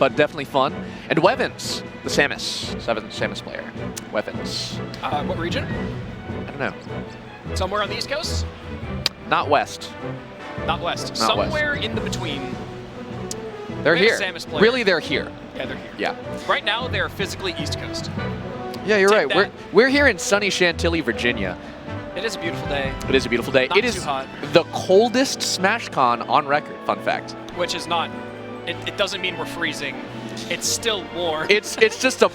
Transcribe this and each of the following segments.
but definitely fun. And Weavans, the Samus, 7th Samus player. Weavans. What region? I don't know. Somewhere on the East Coast? Not West. Not West. Not Somewhere West. in the between. They're here. Samus player. Really, they're here. Yeah, they're here. Yeah. Right now, they're physically East Coast. Yeah, you're Take right. that. We're here in sunny Chantilly, Virginia. It is a beautiful day. It is a beautiful day. Not It is too hot. the coldest SmashCon on record. Fun fact. Which is not. It doesn't mean we're freezing. It's still warm. It's just a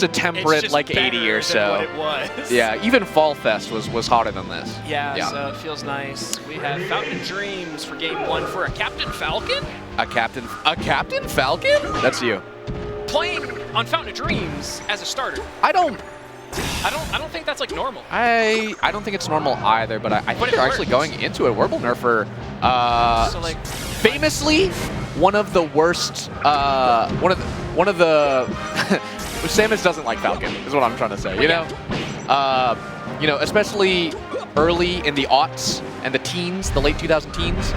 temperate just like 80 better or than so. what it was. Yeah, even Fall Fest was hotter than this. Yeah, so it feels nice. We have Fountain of Dreams for game 1 for a Captain Falcon. A Captain Falcon? That's you. Playing on Fountain of Dreams as a starter. I don't think that's like normal. I don't think it's normal either, but I think But it they're actually works. going into it. WurbleNurfer, So like, famously one of the worst, one of the Samus doesn't like Falcon is what I'm trying to say. You know, especially early in the aughts and the teens, the late 2000 teens,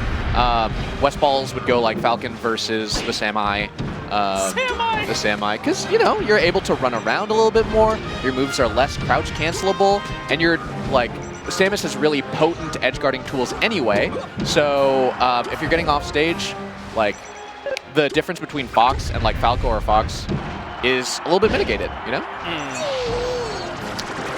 West Balls would go like Falcon versus the Sami. The Sami, because you know you're able to run around a little bit more. Your moves are less crouch cancelable, and you're like Samus has really potent edge guarding tools anyway. So if you're getting off stage, like the difference between Fox and like Falco or Fox is a little bit mitigated. You know?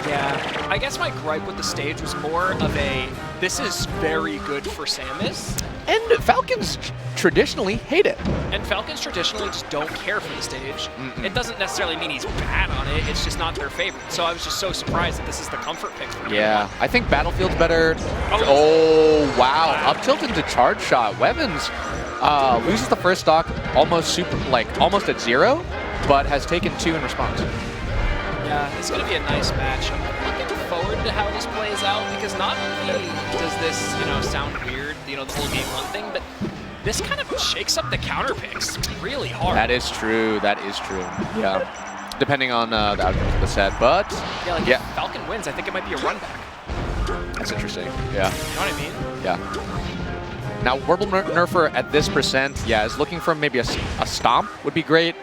Yeah, I guess my gripe with the stage was more of a, this is very good for Samus. And Falcons traditionally hate it. And Falcons traditionally just don't care for the stage. It doesn't necessarily mean he's bad on it, it's just not their favorite. So I was just so surprised that this is the comfort pick for him. Yeah, I think Battlefield's better. Oh, wow. Up tilt into charge shot. Weavans loses the first stock almost almost at 0, but has taken 2 in response. Yeah, it's going to be a nice match. I'm looking forward to how this plays out because not only does this, sound weird, the whole game 1 thing, but this kind of shakes up the counter picks really hard. That is true. That is true. Yeah. Depending on the outcome of the set, but if Falcon wins, I think it might be a run back. That's interesting. Yeah. You know what I mean? Yeah. Now, WurbleNurfer at this percent, is looking for maybe a stomp would be great.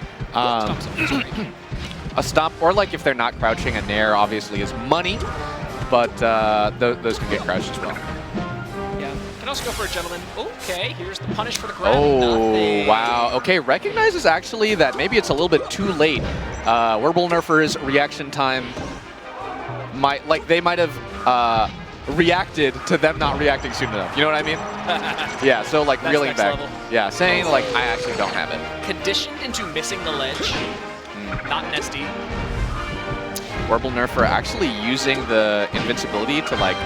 A stomp, or like if they're not crouching, a nair obviously is money, but those can get crouched as well. Yeah, can also go for a gentleman. Okay, here's the punish for the grab. Oh, Nothing. wow. Okay, recognizes actually that maybe it's a little bit too late. WurbleNurfer's reaction time they might have reacted to them not reacting soon enough. You know what I mean? Yeah, so like That's reeling next back. level. Yeah, saying like I actually don't have it. Conditioned into missing the ledge. Not an SD. WurbleNurfer actually using the invincibility to like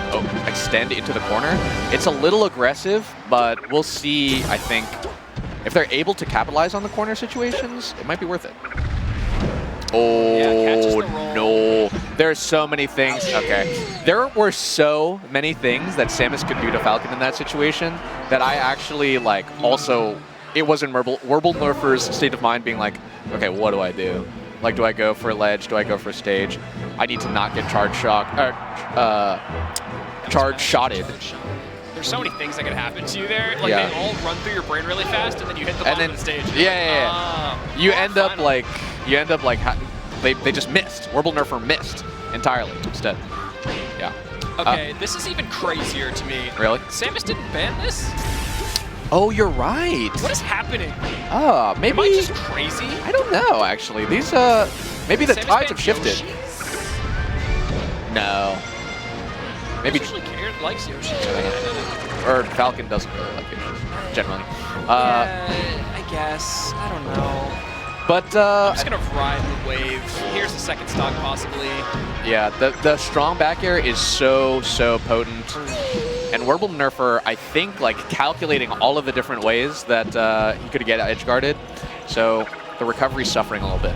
extend into the corner. It's a little aggressive, but we'll see, I think, if they're able to capitalize on the corner situations, it might be worth it. Oh, no. There are so many things. Okay. There were so many things that Samus could do to Falcon in that situation that I actually also, it was in WurbleNurfer's state of mind being like, okay, what do I do? Like, do I go for a ledge? Do I go for a stage? I need to not get charge shotted. There's so many things that could happen to you there. Like, they all run through your brain really fast, and then you hit the bottom of the stage. You end up like, they just missed. WurbleNurfer missed entirely instead. Yeah. Okay, this is even crazier to me. Really? Samus didn't ban this? Oh, you're right. What is happening? Maybe. Am I just crazy? I don't know, actually. These, maybe the Samus tides have shifted. Yoshi? No. Maybe. Yoshi likes Yoshi. Or Falcon doesn't really like Yoshi, generally. Yeah, I guess. I don't know. But I'm just gonna ride the wave. Here's the second stock, possibly. Yeah, the strong back air is so potent. And WurbleNurfer, I think, calculating all of the different ways that he could get edge guarded. So the recovery's suffering a little bit.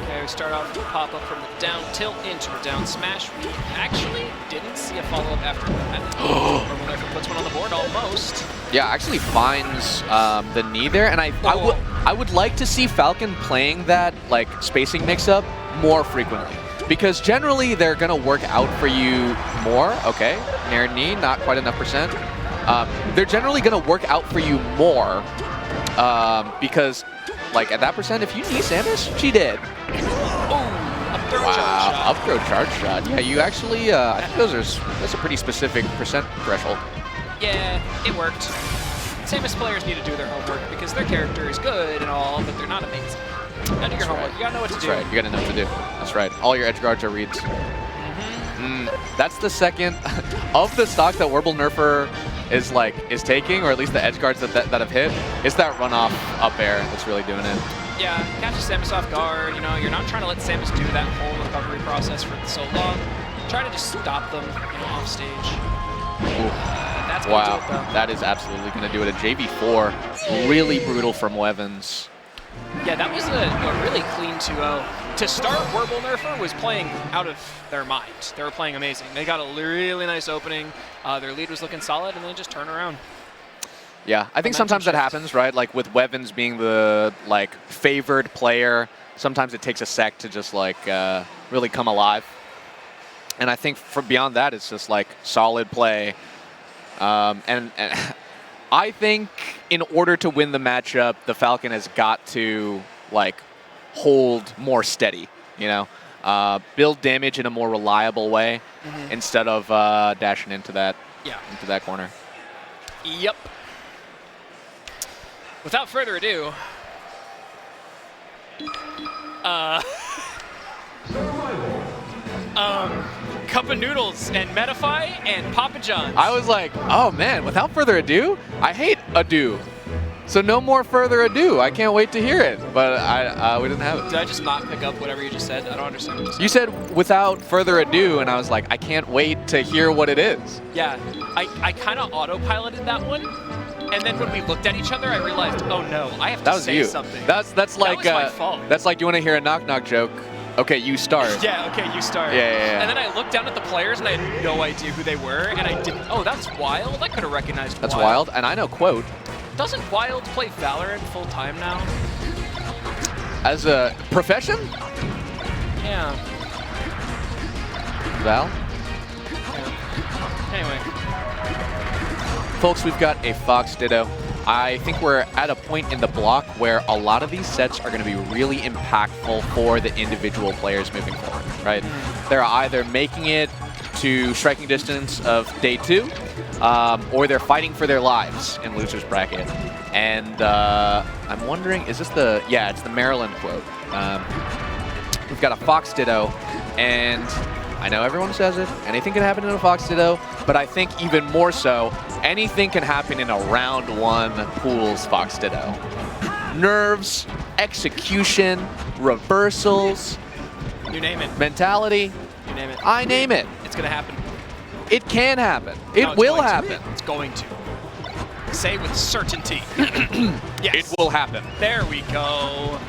Okay, we start off with a pop-up from the down tilt into a down smash. We actually didn't see a follow-up after that. WurbleNurfer puts one on the board almost. Yeah, actually finds the knee there. And I would like to see Falcon playing that spacing mix-up more frequently. Because generally, they're going to work out for you more. Okay, nair knee, not quite enough percent. They're generally going to work out for you more because like at that percent, if you knee Samus, she did. Oh, up throw charge Wow, shot. up throw charge shot. Yeah, you actually, I think that's a pretty specific percent threshold. Yeah, it worked. Samus players need to do their homework because their character is good and all, but they're not amazing. You gotta do your homework. You gotta know what to do. That's right. You gotta know what to do. That's right. All your edge guards are reads. That's the second of the stocks that WurbleNurfer is taking, or at least the edge guards that have hit. It's that runoff up air that's really doing it. Yeah, catches Samus off guard. You know, you're not trying to let Samus do that whole recovery process for so long. Try to just stop them, off stage. That's gonna do it, though. That is absolutely going to do it. A JV4, really brutal from Weavans. Yeah, that was a really clean 2-0. To start, WurbleNurfer was playing out of their mind. They were playing amazing. They got a really nice opening. Their lead was looking solid, and then just turn around. Yeah, I think sometimes that happens, right? Like with Weavans being the favored player, sometimes it takes a sec to just really come alive. And I think for beyond that, it's just solid play. And I think in order to win the matchup, the Falcon has got to hold more steady, build damage in a more reliable way instead of dashing into that corner. Yep. Without further ado, Cup of Noodles and Metafy and Papa John's. I was like, oh man, without further ado, I hate ado. So no more further ado. I can't wait to hear it. But we didn't have it. Did I just not pick up whatever you just said? I don't understand what you said. You said without further ado, and I was like, I can't wait to hear what it is. Yeah, I kind of autopiloted that one. And then when we looked at each other, I realized, oh no, I have to say something. That's like that was my fault. That's like you want to hear a knock-knock joke. Okay, you start. Yeah, okay, you start. Yeah. And then I looked down at the players and I had no idea who they were, and I didn't. Oh, that's Wild. I could have recognized That's Wild, and I know Quote. Doesn't Wild play Valorant full time now? As a profession? Yeah. Val? Yeah. Anyway. Folks, we've got a Fox Ditto. I think we're at a point in the block where a lot of these sets are going to be really impactful for the individual players moving forward, right? They're either making it to striking distance of day 2, or they're fighting for their lives in loser's bracket. And I'm wondering, is this the, yeah, it's the Maryland quote. We've got a Fox Ditto, and I know everyone says it, anything can happen in a Fox Ditto, but I think even more so, anything can happen in a round 1 pools Fox Ditto. Nerves, execution, reversals. You name it. Mentality. You name it. I name it. It's going to happen. It can happen. It will happen. It's going to. Say with certainty. Yes. It will happen. There we go.